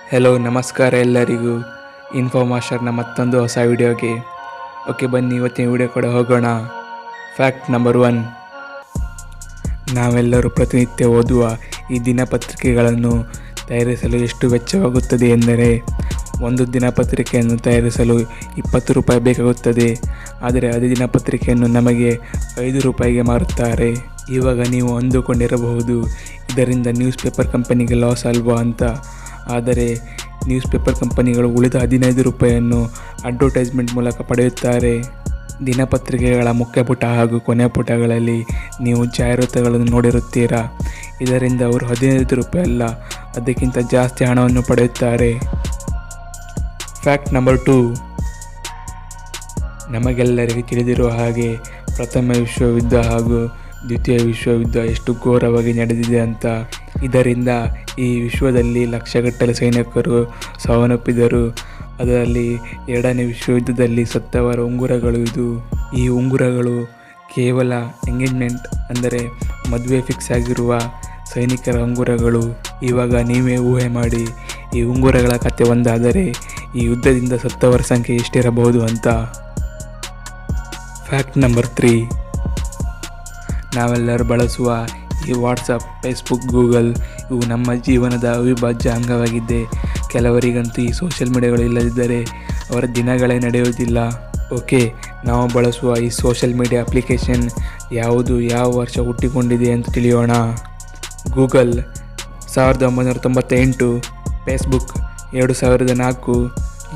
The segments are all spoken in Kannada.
ಹೆಲೋ ನಮಸ್ಕಾರ ಎಲ್ಲರಿಗೂ. ಇನ್ಫೋ ಮಾಸ್ಟರ್ನ ಮತ್ತೊಂದು ಹೊಸ ವಿಡಿಯೋಗೆ ಓಕೆ ಬನ್ನಿ ಇವತ್ತಿನ ವಿಡಿಯೋ ಕಡೆ ಹೋಗೋಣ. Fact number 1. ನಾವೆಲ್ಲರೂ ಪ್ರತಿನಿತ್ಯ ಓದುವ ಈ ದಿನಪತ್ರಿಕೆಗಳನ್ನು ತಯಾರಿಸಲು ಎಷ್ಟು ವೆಚ್ಚವಾಗುತ್ತದೆ ಎಂದರೆ ಒಂದು ದಿನಪತ್ರಿಕೆಯನ್ನು ತಯಾರಿಸಲು 20 ರೂಪಾಯಿ ಬೇಕಾಗುತ್ತದೆ. ಆದರೆ ಅದೇ ದಿನಪತ್ರಿಕೆಯನ್ನು ನಮಗೆ 5 ರೂಪಾಯಿಗೆ ಮಾರುತ್ತಾರೆ. ಇವಾಗ ನೀವು ಅಂದುಕೊಂಡಿರಬಹುದು, ಇದರಿಂದ ನ್ಯೂಸ್ ಪೇಪರ್ ಕಂಪನಿಗೆ ಲಾಸ್ ಅಲ್ವಾ ಅಂತ. ಆದರೆ ನ್ಯೂಸ್ ಪೇಪರ್ ಕಂಪನಿಗಳು ಉಳಿದ 15 ರೂಪಾಯಿಯನ್ನು ಅಡ್ವರ್ಟೈಸ್ಮೆಂಟ್ ಮೂಲಕ ಪಡೆಯುತ್ತಾರೆ. ದಿನಪತ್ರಿಕೆಗಳ ಮುಖ್ಯ ಪುಟ ಹಾಗೂ ಕೊನೆಯ ಪುಟಗಳಲ್ಲಿ ನೀವು ಜಾಹೀರಾತುಗಳನ್ನು ನೋಡಿರುತ್ತೀರಾ. ಇದರಿಂದ ಅವರು 15 ರೂಪಾಯಿ ಅಲ್ಲ, ಅದಕ್ಕಿಂತ ಜಾಸ್ತಿ ಹಣವನ್ನು ಪಡೆಯುತ್ತಾರೆ. Fact number 2. ನಮಗೆಲ್ಲರಿಗೂ ತಿಳಿದಿರುವ ಹಾಗೆ ಪ್ರಥಮ ವಿಶ್ವಯುದ್ಧ ಹಾಗೂ ದ್ವಿತೀಯ ವಿಶ್ವಯುದ್ಧ ಎಷ್ಟು ಘೋರವಾಗಿ ನಡೆದಿದೆ ಅಂತ. ಇದರಿಂದ ಈ ವಿಶ್ವದಲ್ಲಿ ಲಕ್ಷಗಟ್ಟಲೆ ಸೈನಿಕರು ಸಾವನ್ನಪ್ಪಿದರು. ಅದರಲ್ಲಿ ಎರಡನೇ ವಿಶ್ವಯುದ್ಧದಲ್ಲಿ ಸತ್ತವರ ಉಂಗುರಗಳು ಇದು. ಈ ಉಂಗುರಗಳು ಕೇವಲ ಎಂಗೇಜ್ಮೆಂಟ್ ಅಂದರೆ ಮದುವೆ ಫಿಕ್ಸ್ ಆಗಿರುವ ಸೈನಿಕರ ಉಂಗುರಗಳು. ಇವಾಗ ನೀವೇ ಊಹೆ ಮಾಡಿ, ಈ ಉಂಗುರಗಳ ಕತೆ ಒಂದಾದರೆ ಈ ಯುದ್ಧದಿಂದ ಸತ್ತವರ ಸಂಖ್ಯೆ ಎಷ್ಟಿರಬಹುದು ಅಂತ. Fact number 3. ನಾವೆಲ್ಲರೂ ಬಳಸುವ ಈ ವಾಟ್ಸಪ್, ಫೇಸ್ಬುಕ್, ಗೂಗಲ್ ಇವು ನಮ್ಮ ಜೀವನದ ಅವಿಭಾಜ್ಯ ಅಂಗವಾಗಿದೆ. ಕೆಲವರಿಗಂತೂ ಈ ಸೋಷಿಯಲ್ ಮೀಡಿಯಾಗಳು ಇಲ್ಲದಿದ್ದರೆ ಅವರ ದಿನಗಳೇ ನಡೆಯುವುದಿಲ್ಲ. ಓಕೆ, ನಾವು ಬಳಸುವ ಈ ಸೋಷಿಯಲ್ ಮೀಡಿಯಾ ಅಪ್ಲಿಕೇಶನ್ ಯಾವುದು, ಯಾವ ವರ್ಷ ಹುಟ್ಟಿಕೊಂಡಿದೆ ಅಂತ ತಿಳಿಯೋಣ. Google 1998, Facebook 2004,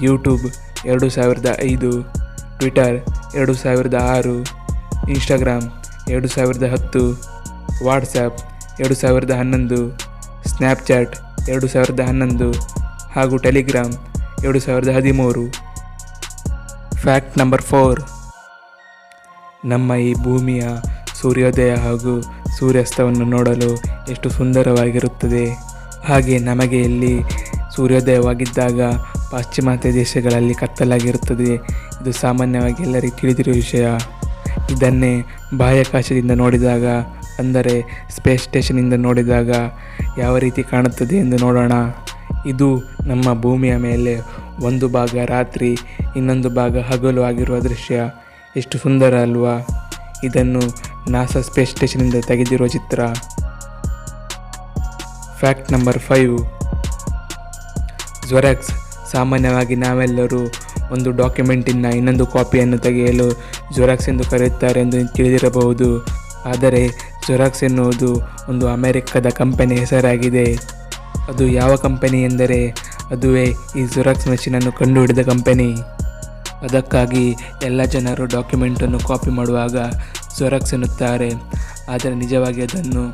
YouTube 2005, Twitter 2006, Instagram 2010, WhatsApp 2011, Snapchat 2011 ಹಾಗೂ ಟೆಲಿಗ್ರಾಮ್ 2013. Fact number 4. ನಮ್ಮ ಈ ಭೂಮಿಯ ಸೂರ್ಯೋದಯ ಹಾಗೂ ಸೂರ್ಯಾಸ್ತವನ್ನು ನೋಡಲು ಎಷ್ಟು ಸುಂದರವಾಗಿರುತ್ತದೆ. ಹಾಗೆ ನಮಗೆ ಇಲ್ಲಿ ಸೂರ್ಯೋದಯವಾಗಿದ್ದಾಗ ಪಾಶ್ಚಿಮಾತ್ಯ ದೇಶಗಳಲ್ಲಿ ಕತ್ತಲಾಗಿರುತ್ತದೆ. ಇದು ಸಾಮಾನ್ಯವಾಗಿ ಎಲ್ಲರಿಗೂ ತಿಳಿದಿರುವ ವಿಷಯ. ಇದನ್ನೇ ಬಾಹ್ಯಾಕಾಶದಿಂದ ನೋಡಿದಾಗ, ಅಂದರೆ ಸ್ಪೇಸ್ ಸ್ಟೇಷನಿಂದ ನೋಡಿದಾಗ ಯಾವ ರೀತಿ ಕಾಣುತ್ತದೆ ಎಂದು ನೋಡೋಣ. ಇದು ನಮ್ಮ ಭೂಮಿಯ ಮೇಲೆ ಒಂದು ಭಾಗ ರಾತ್ರಿ, ಇನ್ನೊಂದು ಭಾಗ ಹಗಲು ಆಗಿರುವ ದೃಶ್ಯ. ಎಷ್ಟು ಸುಂದರ ಅಲ್ವಾ? ಇದನ್ನು ನಾಸಾ ಸ್ಪೇಸ್ ಸ್ಟೇಷನಿಂದ ತೆಗೆದಿರುವ ಚಿತ್ರ. Fact number 5. ಜೆರಾಕ್ಸ್. ಸಾಮಾನ್ಯವಾಗಿ ನಾವೆಲ್ಲರೂ ಒಂದು ಡಾಕ್ಯುಮೆಂಟಿನ ಇನ್ನೊಂದು ಕಾಪಿಯನ್ನು ತೆಗೆಯಲು ಜೆರಾಕ್ಸ್ ಎಂದು ಕರೆಯುತ್ತಾರೆ ಎಂದು ತಿಳಿದಿರಬಹುದು. ಆದರೆ ಜೆರಾಕ್ಸ್ ಎನ್ನುವುದು ಒಂದು ಅಮೆರಿಕದ ಕಂಪನಿ ಹೆಸರಾಗಿದೆ. ಅದು ಯಾವ ಕಂಪನಿ ಎಂದರೆ ಅದುವೇ ಈ ಜೆರಾಕ್ಸ್ ಮೆಷಿನನ್ನು ಕಂಡುಹಿಡಿದ ಕಂಪನಿ. ಅದಕ್ಕಾಗಿ ಎಲ್ಲ ಜನರು ಡಾಕ್ಯುಮೆಂಟನ್ನು ಕಾಪಿ ಮಾಡುವಾಗ ಜೆರಾಕ್ಸ್ ಎನ್ನುತ್ತಾರೆ. ಆದರೆ ನಿಜವಾಗಿ ಅದನ್ನು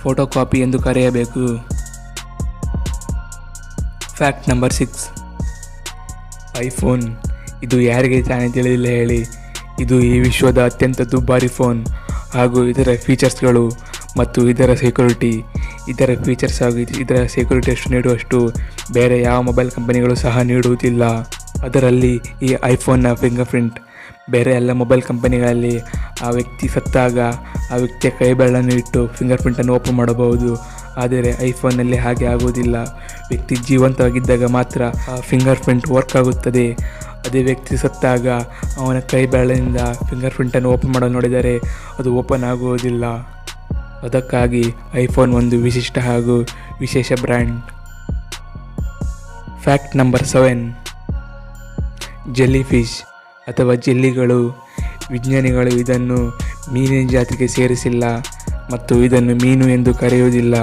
ಫೋಟೋ ಕಾಪಿ ಎಂದು ಕರೆಯಬೇಕು. Fact number 6. ಐಫೋನ್. ಇದು ಯಾರಿಗೆ ತಾನೇ ತಿಳಿದಿಲ್ಲ ಹೇಳಿ? ಇದು ಈ ವಿಶ್ವದ ಅತ್ಯಂತ ದುಬಾರಿ ಫೋನ್. ಹಾಗೂ ಇದರ ಫೀಚರ್ಸ್ಗಳು ಮತ್ತು ಇದರ ಸೆಕ್ಯೂರಿಟಿ, ಇದರ ಫೀಚರ್ಸ್ ಹಾಗೂ ಇದರ ಸೆಕ್ಯೂರಿಟಿ ಅಷ್ಟು ನೀಡುವಷ್ಟು ಬೇರೆ ಯಾವ ಮೊಬೈಲ್ ಕಂಪನಿಗಳು ಸಹ ನೀಡುವುದಿಲ್ಲ. ಅದರಲ್ಲಿ ಈ ಐಫೋನ್ನ ಫಿಂಗರ್ ಪ್ರಿಂಟ್. ಬೇರೆ ಎಲ್ಲ ಮೊಬೈಲ್ ಕಂಪನಿಗಳಲ್ಲಿ ಆ ವ್ಯಕ್ತಿ ಸತ್ತಾಗ ಆ ವ್ಯಕ್ತಿಯ ಕೈ ಬೆರಳನ್ನು ಇಟ್ಟು ಫಿಂಗರ್ ಪ್ರಿಂಟನ್ನು ಓಪನ್ ಮಾಡಬಹುದು. ಆದರೆ ಐಫೋನ್ನಲ್ಲಿ ಹಾಗೆ ಆಗುವುದಿಲ್ಲ. ವ್ಯಕ್ತಿ ಜೀವಂತವಾಗಿದ್ದಾಗ ಮಾತ್ರ ಆ ಫಿಂಗರ್ ಪ್ರಿಂಟ್ ವರ್ಕ್ ಆಗುತ್ತದೆ. ಅದೇ ವ್ಯಕ್ತಿ ಸತ್ತಾಗ ಅವನ ಕೈ ಬೆರಳಿನಿಂದ ಫಿಂಗರ್ ಪ್ರಿಂಟನ್ನು ಓಪನ್ ಮಾಡಲು ನೋಡಿದರೆ ಅದು ಓಪನ್ ಆಗುವುದಿಲ್ಲ. ಅದಕ್ಕಾಗಿ ಐಫೋನ್ ಒಂದು ವಿಶಿಷ್ಟ ಹಾಗೂ ವಿಶೇಷ brand. Fact number 7. Jelly fish ಅಥವಾ ಜೆಲ್ಲಿಗಳು. ವಿಜ್ಞಾನಿಗಳು ಇದನ್ನು ಮೀನಿನ ಜಾತಿಗೆ ಸೇರಿಸಿಲ್ಲ ಮತ್ತು ಇದನ್ನು ಮೀನು ಎಂದು ಕರೆಯುವುದಿಲ್ಲ.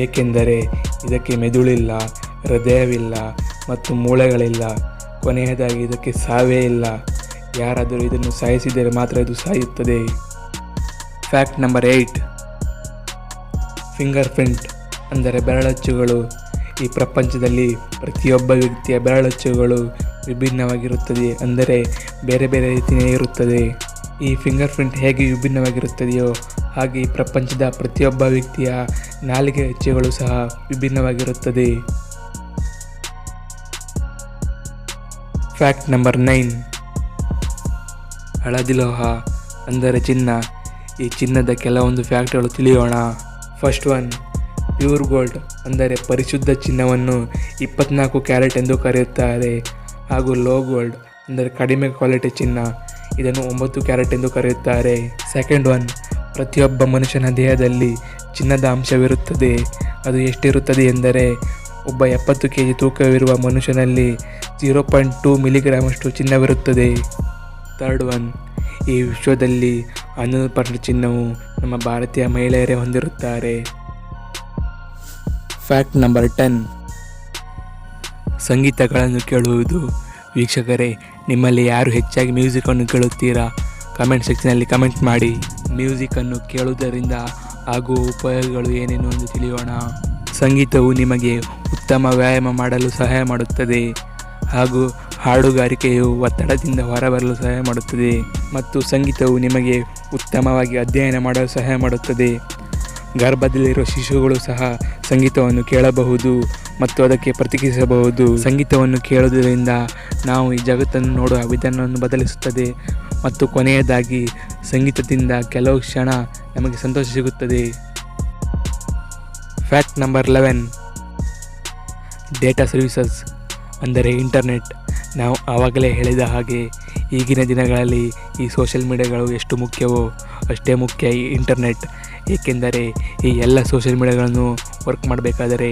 ಏಕೆಂದರೆ ಇದಕ್ಕೆ ಮೆದುಳಿಲ್ಲ, ಹೃದಯವಿಲ್ಲ ಮತ್ತು ಮೂಳೆಗಳಿಲ್ಲ. ಕೊನೆಯದಾಗಿ ಇದಕ್ಕೆ ಸಾವೇ ಇಲ್ಲ. ಯಾರಾದರೂ ಇದನ್ನು ಸಾಯಿಸಿದರೆ ಮಾತ್ರ ಇದು ಸಾಯುತ್ತದೆ. Fact number 8. ಫಿಂಗರ್ ಪ್ರಿಂಟ್ ಅಂದರೆ ಬೆರಳಚ್ಚುಗಳು. ಈ ಪ್ರಪಂಚದಲ್ಲಿ ಪ್ರತಿಯೊಬ್ಬ ವ್ಯಕ್ತಿಯ ಬೆರಳಚ್ಚುಗಳು ವಿಭಿನ್ನವಾಗಿರುತ್ತದೆ, ಅಂದರೆ ಬೇರೆ ಬೇರೆ ರೀತಿಯೇ ಇರುತ್ತದೆ. ಈ ಫಿಂಗರ್ ಪ್ರಿಂಟ್ ಹೇಗೆ ವಿಭಿನ್ನವಾಗಿರುತ್ತದೆಯೋ ಹಾಗೆ ಈ ಪ್ರಪಂಚದ ಪ್ರತಿಯೊಬ್ಬ ವ್ಯಕ್ತಿಯ ನಾಲಿಗೆ ಅಚ್ಚುಗಳು ಸಹ ವಿಭಿನ್ನವಾಗಿರುತ್ತದೆ. Fact number 9. ಹಳದಿ ಲೋಹ ಅಂದರೆ ಚಿನ್ನ. ಈ ಚಿನ್ನದ ಕೆಲವೊಂದು ಫ್ಯಾಕ್ಟ್ಗಳು ತಿಳಿಯೋಣ. ಫಸ್ಟ್ ಒನ್, ಪ್ಯೂರ್ ಗೋಲ್ಡ್ ಅಂದರೆ ಪರಿಶುದ್ಧ ಚಿನ್ನವನ್ನು 24 ಕ್ಯಾರೆಟ್ ಎಂದು ಕರೆಯುತ್ತಾರೆ. ಹಾಗೂ ಲೋ ಗೋಲ್ಡ್ ಅಂದರೆ ಕಡಿಮೆ ಕ್ವಾಲಿಟಿ ಚಿನ್ನ, ಇದನ್ನು 9 ಕ್ಯಾರೆಟ್ ಎಂದು ಕರೆಯುತ್ತಾರೆ. ಸೆಕೆಂಡ್ ಒನ್, ಪ್ರತಿಯೊಬ್ಬ ಮನುಷ್ಯನ ದೇಹದಲ್ಲಿ ಚಿನ್ನದ ಅಂಶವಿರುತ್ತದೆ. ಅದು ಎಷ್ಟಿರುತ್ತದೆ ಎಂದರೆ ಒಬ್ಬ 70 kg ತೂಕವಿರುವ ಮನುಷ್ಯನಲ್ಲಿ 0.2 ಮಿಲಿಗ್ರಾಮಷ್ಟು ಚಿನ್ನವಿರುತ್ತದೆ. ಥರ್ಡ್ ಒನ್, ಈ ವಿಶ್ವದಲ್ಲಿ 11% ಚಿನ್ನವು ನಮ್ಮ ಭಾರತೀಯ ಮಹಿಳೆಯರೇ ಹೊಂದಿರುತ್ತಾರೆ. ಫ್ಯಾಕ್ಟ್ ನಂಬರ್ 10, ಸಂಗೀತಗಳನ್ನು ಕೇಳುವುದು. ವೀಕ್ಷಕರೇ, ನಿಮ್ಮಲ್ಲಿ ಯಾರು ಹೆಚ್ಚಾಗಿ ಮ್ಯೂಸಿಕನ್ನು ಕೇಳುತ್ತೀರಾ? ಕಮೆಂಟ್ ಸೆಕ್ಷನಲ್ಲಿ ಕಮೆಂಟ್ ಮಾಡಿ. ಮ್ಯೂಸಿಕನ್ನು ಕೇಳುವುದರಿಂದ ಆಗುವ ಉಪಯೋಗಗಳು ಏನೇನು ಎಂದು ತಿಳಿಯೋಣ. ಸಂಗೀತವು ನಿಮಗೆ ಉತ್ತಮ ವ್ಯಾಯಾಮ ಮಾಡಲು ಸಹಾಯ ಮಾಡುತ್ತದೆ. ಹಾಗೂ ಹಾಡುಗಾರಿಕೆಯು ಒತ್ತಡದಿಂದ ಹೊರಬರಲು ಸಹಾಯ ಮಾಡುತ್ತದೆ. ಮತ್ತು ಸಂಗೀತವು ನಿಮಗೆ ಉತ್ತಮವಾಗಿ ಅಧ್ಯಯನ ಮಾಡಲು ಸಹಾಯ ಮಾಡುತ್ತದೆ. ಗರ್ಭದಲ್ಲಿರುವ ಶಿಶುಗಳು ಸಹ ಸಂಗೀತವನ್ನು ಕೇಳಬಹುದು ಮತ್ತು ಅದಕ್ಕೆ ಪ್ರತಿಕ್ರಿಯಿಸಬಹುದು. ಸಂಗೀತವನ್ನು ಕೇಳುವುದರಿಂದ ನಾವು ಈ ಜಗತ್ತನ್ನು ನೋಡುವ ವಿಧಾನವನ್ನು ಬದಲಿಸುತ್ತದೆ. ಮತ್ತು ಕೊನೆಯದಾಗಿ, ಸಂಗೀತದಿಂದ ಕೆಲವು ಕ್ಷಣ ನಮಗೆ ಸಂತೋಷ ಸಿಗುತ್ತದೆ. ಫ್ಯಾಕ್ಟ್ ನಂಬರ್ 11, ಡೇಟಾ ಸರ್ವಿಸಸ್ ಅಂದರೆ ಇಂಟರ್ನೆಟ್. ನಾವು ಆವಾಗಲೇ ಹೇಳಿದ ಹಾಗೆ ಈಗಿನ ದಿನಗಳಲ್ಲಿ ಈ ಸೋಷಿಯಲ್ ಮೀಡಿಯಾಗಳು ಎಷ್ಟು ಮುಖ್ಯವೋ ಅಷ್ಟೇ ಮುಖ್ಯ ಈ ಇಂಟರ್ನೆಟ್. ಏಕೆಂದರೆ ಈ ಎಲ್ಲ ಸೋಷಿಯಲ್ ಮೀಡಿಯಾಗಳನ್ನು ವರ್ಕ್ ಮಾಡಬೇಕಾದರೆ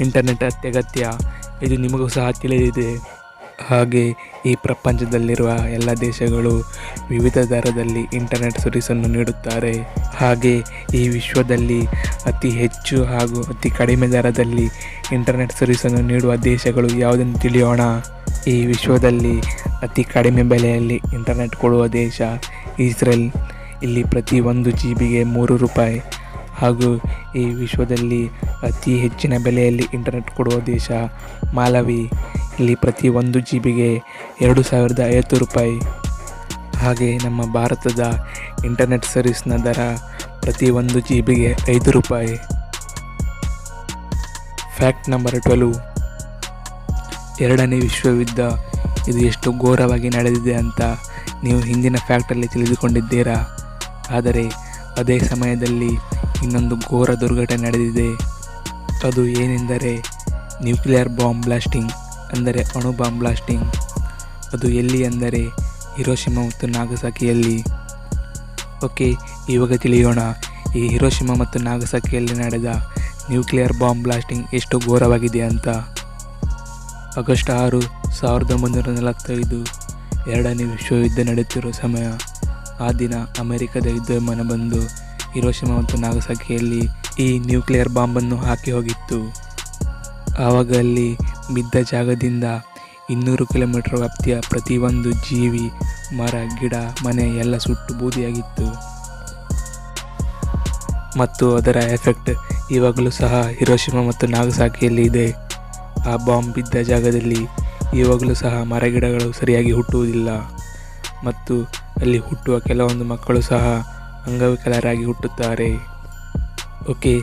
ಇಂಟರ್ನೆಟ್ ಅತ್ಯಗತ್ಯ. ಇದು ನಿಮಗೂ ಸಹ ತಿಳಿದಿದೆ. ಹಾಗೆ ಈ ಪ್ರಪಂಚದಲ್ಲಿರುವ ಎಲ್ಲ ದೇಶಗಳು ವಿವಿಧ ದರದಲ್ಲಿ ಇಂಟರ್ನೆಟ್ ಸರ್ವಿಸನ್ನು ನೀಡುತ್ತಾರೆ. ಹಾಗೆ ಈ ವಿಶ್ವದಲ್ಲಿ ಅತಿ ಹೆಚ್ಚು ಹಾಗೂ ಅತಿ ಕಡಿಮೆ ದರದಲ್ಲಿ ಇಂಟರ್ನೆಟ್ ಸರ್ವಿಸನ್ನು ನೀಡುವ ದೇಶಗಳು ಯಾವುದೆಂದು ತಿಳಿಯೋಣ. ಈ ವಿಶ್ವದಲ್ಲಿ ಅತಿ ಕಡಿಮೆ ಬೆಲೆಯಲ್ಲಿ ಇಂಟರ್ನೆಟ್ ಕೊಡುವ ದೇಶ ಇಸ್ರೇಲ್. ಇಲ್ಲಿ ಪ್ರತಿ 1 GB ಗೆ 3 ರೂಪಾಯಿ. ಹಾಗೂ ಈ ವಿಶ್ವದಲ್ಲಿ ಅತಿ ಹೆಚ್ಚಿನ ಬೆಲೆಯಲ್ಲಿ ಇಂಟರ್ನೆಟ್ ಕೊಡುವ ದೇಶ ಮಾಲವಿ. ಇಲ್ಲಿ ಪ್ರತಿ 1 GB ಗೆ 2050 ರೂಪಾಯಿ. ಹಾಗೆ ನಮ್ಮ ಭಾರತದ ಇಂಟರ್ನೆಟ್ ಸರ್ವಿಸ್ನ ದರ ಪ್ರತಿ 1 GB ಗೆ 5 ರೂಪಾಯಿ. ಫ್ಯಾಕ್ಟ್ ನಂಬರ್ 12, ಎರಡನೇ ವಿಶ್ವಯುದ್ಧ ಇದು ಎಷ್ಟು ಘೋರವಾಗಿ ನಡೆದಿದೆ ಅಂತ ನೀವು ಹಿಂದಿನ ಫ್ಯಾಕ್ಟಲ್ಲಿ ತಿಳಿದುಕೊಂಡಿದ್ದೀರಾ. ಆದರೆ ಅದೇ ಸಮಯದಲ್ಲಿ ಇನ್ನೊಂದು ಘೋರ ದುರ್ಘಟನೆ ನಡೆದಿದೆ. ಅದು ಏನೆಂದರೆ ನ್ಯೂಕ್ಲಿಯರ್ ಬಾಂಬ್ ಬ್ಲಾಸ್ಟಿಂಗ್ ಅಂದರೆ ಅಣು ಬಾಂಬ್ ಬ್ಲಾಸ್ಟಿಂಗ್. ಅದು ಎಲ್ಲಿ ಅಂದರೆ ಹಿರೋಶಿಮಾ ಮತ್ತು ನಾಗಸಾಕಿಯಲ್ಲಿ. ಓಕೆ, ಇವಾಗ ತಿಳಿಯೋಣ ಈ ಹಿರೋಶಿಮಾ ಮತ್ತು ನಾಗಸಾಕಿಯಲ್ಲಿ ನಡೆದ ನ್ಯೂಕ್ಲಿಯರ್ ಬಾಂಬ್ ಬ್ಲಾಸ್ಟಿಂಗ್ ಎಷ್ಟು ಘೋರವಾಗಿದೆ ಅಂತ. ಆಗಸ್ಟ್ 6, 1945 ಎರಡನೇ ವಿಶ್ವಯುದ್ಧ ನಡೆಯುತ್ತಿರುವ ಸಮಯ. ಆ ದಿನ ಅಮೆರಿಕದ ಯುದ್ಧ ವಿಮಾನ ಬಂದು ಹಿರೋಶಿಮಾ ಮತ್ತು ನಾಗಸಾಕಿಯಲ್ಲಿ ಈ ನ್ಯೂಕ್ಲಿಯರ್ ಬಾಂಬನ್ನು ಹಾಕಿ ಹೋಗಿತ್ತು. ಆವಾಗ ಅಲ್ಲಿ ಬಿದ್ದ ಜಾಗದಿಂದ 200 ಕಿಲೋಮೀಟರ್ ವ್ಯಾಪ್ತಿಯ ಪ್ರತಿಯೊಂದು ಜೀವಿ, ಮರ, ಗಿಡ, ಮನೆ ಎಲ್ಲ ಸುಟ್ಟು ಬೂದಿಯಾಗಿತ್ತು. ಮತ್ತು ಅದರ ಎಫೆಕ್ಟ್ ಇವಾಗಲೂ ಸಹ ಹಿರೋಶಿಮಾ ಮತ್ತು ನಾಗಸಾಕಿಯಲ್ಲಿ ಇದೆ. ಆ ಬಾಂಬ್ ಬಿದ್ದ ಜಾಗದಲ್ಲಿ ಇವಾಗಲೂ ಸಹ ಮರಗಿಡಗಳು ಸರಿಯಾಗಿ ಹುಟ್ಟುವುದಿಲ್ಲ. ಮತ್ತು ಅಲ್ಲಿ ಹುಟ್ಟುವ ಕೆಲವೊಂದು ಮಕ್ಕಳು ಸಹ ಅಂಗವಿಕಲರಾಗಿ ಹುಟ್ಟುತ್ತಾರೆ. ಓಕೆ,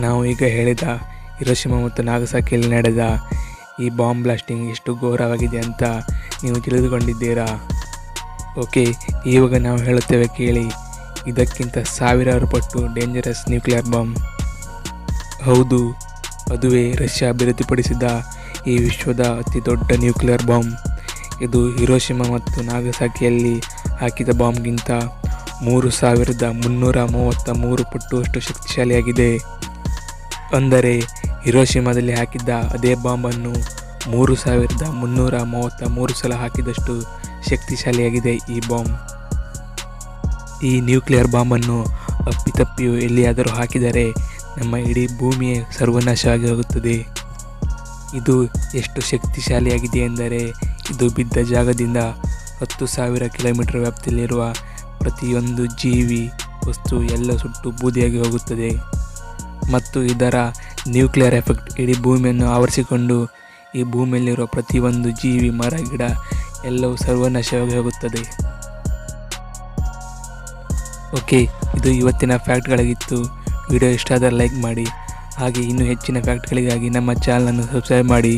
ನಾವು ಈಗ ಹೇಳಿದ ಹಿರೋಶಿಮಾ ಮತ್ತು ನಾಗಸಾಕಿಯಲ್ಲಿ ನಡೆದ ಈ ಬಾಂಬ್ ಬ್ಲಾಸ್ಟಿಂಗ್ ಎಷ್ಟು ಘೋರವಾಗಿದೆ ಅಂತ ನೀವು ತಿಳಿದುಕೊಂಡಿದ್ದೀರಾ. ಓಕೆ, ಇವಾಗ ನಾವು ಹೇಳುತ್ತೇವೆ ಕೇಳಿ. ಇದಕ್ಕಿಂತ 1000 ಪಟ್ಟು ಡೇಂಜರಸ್ ನ್ಯೂಕ್ಲಿಯರ್ ಬಾಂಬ್. ಹೌದು, ಅದುವೇ ರಷ್ಯಾ ಅಭಿವೃದ್ಧಿಪಡಿಸಿದ ಈ ವಿಶ್ವದ ಅತಿ ದೊಡ್ಡ ನ್ಯೂಕ್ಲಿಯರ್ ಬಾಂಬ್. ಇದು ಹಿರೋಶಿಮಾ ಮತ್ತು ನಾಗಸಾಕಿಯಲ್ಲಿ ಹಾಕಿದ ಬಾಂಬ್ಗಿಂತ 3333 ಪಟ್ಟು ಅಷ್ಟು ಶಕ್ತಿಶಾಲಿಯಾಗಿದೆ. ಅಂದರೆ ಹಿರೋಶಿಮಾದಲ್ಲಿ ಹಾಕಿದ್ದ ಅದೇ ಬಾಂಬನ್ನು 3333 ಸಲ ಹಾಕಿದಷ್ಟು ಶಕ್ತಿಶಾಲಿಯಾಗಿದೆ ಈ ಬಾಂಬ್. ಈ ನ್ಯೂಕ್ಲಿಯರ್ ಬಾಂಬನ್ನು ಅಪ್ಪಿತಪ್ಪಿಯು ಎಲ್ಲಿಯಾದರೂ ಹಾಕಿದರೆ ನಮ್ಮ ಇಡೀ ಭೂಮಿಯೇ ಸರ್ವನಾಶವಾಗಿ ಹೋಗುತ್ತದೆ. ಇದು ಎಷ್ಟು ಶಕ್ತಿಶಾಲಿಯಾಗಿದೆ ಎಂದರೆ ಇದು ಬಿದ್ದ ಜಾಗದಿಂದ 10,000 ಕಿಲೋಮೀಟರ್ ವ್ಯಾಪ್ತಿಯಲ್ಲಿರುವ ಪ್ರತಿಯೊಂದು ಜೀವಿ, ವಸ್ತು ಎಲ್ಲ ಸುಟ್ಟು ಬೂದಿಯಾಗಿ ಹೋಗುತ್ತದೆ. ಮತ್ತು ಇದರ ನ್ಯೂಕ್ಲಿಯರ್ ಎಫೆಕ್ಟ್ ಇಡೀ ಭೂಮಿಯನ್ನು ಆವರಿಸಿಕೊಂಡು ಈ ಭೂಮಿಯಲ್ಲಿರುವ ಪ್ರತಿಯೊಂದು ಜೀವಿ, ಮರ, ಗಿಡ ಎಲ್ಲವೂ ಸರ್ವನಾಶವಾಗಿ ಹೋಗುತ್ತದೆ. ಓಕೆ, ಇದು ಇವತ್ತಿನ ಫ್ಯಾಕ್ಟ್ಗಳಾಗಿತ್ತು. ವಿಡಿಯೋ ಇಷ್ಟ ಆದರೆ ಲೈಕ್ ಮಾಡಿ. ಹಾಗೆ ಇನ್ನೂ ಹೆಚ್ಚಿನ ಫ್ಯಾಕ್ಟ್ಗಳಿಗಾಗಿ ನಮ್ಮ ಚಾನಲನ್ನು ಸಬ್ಸ್ಕ್ರೈಬ್ ಮಾಡಿ.